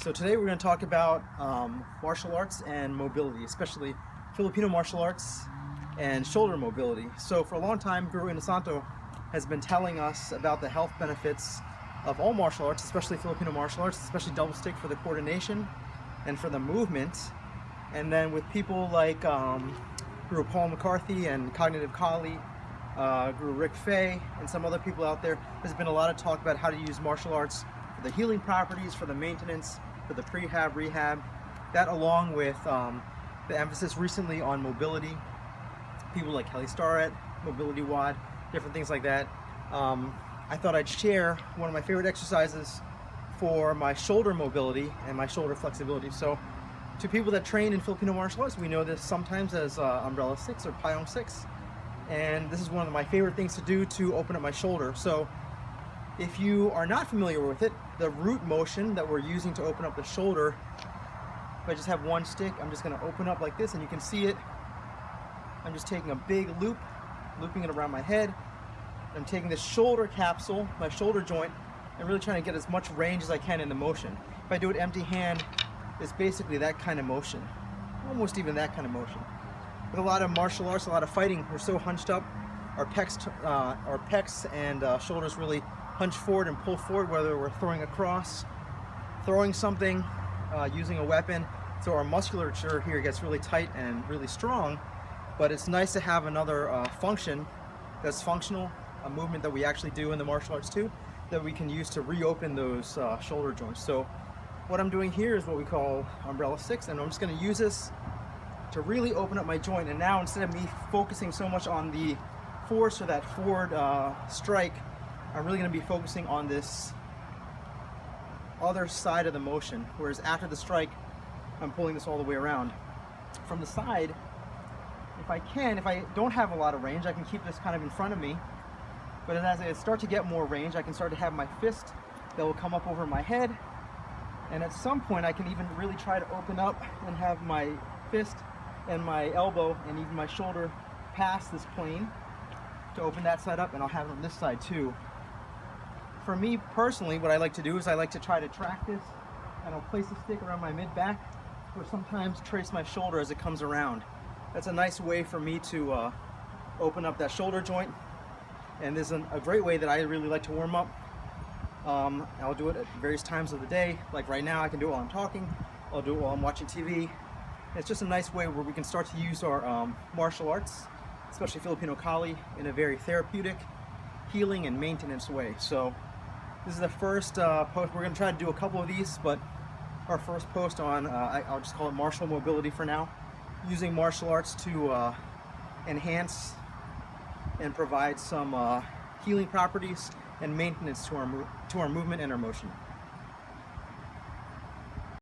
So today we're going to talk about martial arts and mobility, especially Filipino martial arts and shoulder mobility. So for a long time, Guro Inosanto has been telling us about the health benefits of all martial arts, especially Filipino martial arts, especially double stick for the coordination and for the movement. And then with people like Guro McCarthy and Cognitive Kali, Guru Rick Fay, and some other people out there, there's been a lot of talk about how to use martial arts for the healing properties, for the maintenance, for the prehab, rehab. That along with the emphasis recently on mobility. People like Kelly Starrett, Mobility WOD, different things like that. I thought I'd share one of my favorite exercises for my shoulder mobility and my shoulder flexibility. So to people that train in Filipino martial arts, we know this sometimes as umbrella six or payong six. And this is one of my favorite things to do to open up my shoulder. So if you are not familiar with it, the root motion that we're using to open up the shoulder, if I just have one stick, I'm just going to open up like this, and you can see it. I'm just taking a big loop, looping it around my head. I'm taking this shoulder capsule, my shoulder joint, and really trying to get as much range as I can in the motion. If I do it empty hand, it's basically that kind of motion, almost even that kind of motion. With a lot of martial arts, a lot of fighting, we're so hunched up. Our pecs and shoulders really hunch forward and pull forward, whether we're throwing across, throwing something, using a weapon. So our musculature here gets really tight and really strong, but it's nice to have another function that's functional, a movement that we actually do in the martial arts too, that we can use to reopen those shoulder joints. So what I'm doing here is what we call umbrella six, and I'm just going to use this to really open up my joint. And now, instead of me focusing so much on the force or that forward strike, I'm really going to be focusing on this other side of the motion, whereas after the strike, I'm pulling this all the way around. From the side, if I don't have a lot of range, I can keep this kind of in front of me. But as I start to get more range, I can start to have my fist that will come up over my head. And at some point, I can even really try to open up and have my fist and my elbow and even my shoulder pass this plane to open that side up, and I'll have it on this side too. For me personally, what I like to do is I like to try to track this, and I'll place the stick around my mid-back, or sometimes trace my shoulder as it comes around. That's a nice way for me to open up that shoulder joint, and this is a great way that I really like to warm up. I'll do it at various times of the day. Like right now, I can do it while I'm talking. I'll do it while I'm watching TV. It's just a nice way where we can start to use our martial arts, especially Filipino Kali, in a very therapeutic, healing, and maintenance way. So this is the first post. We're going to try to do a couple of these, but our first post on, I'll just call it martial mobility for now, using martial arts to enhance and provide some healing properties and maintenance to our movement and our motion.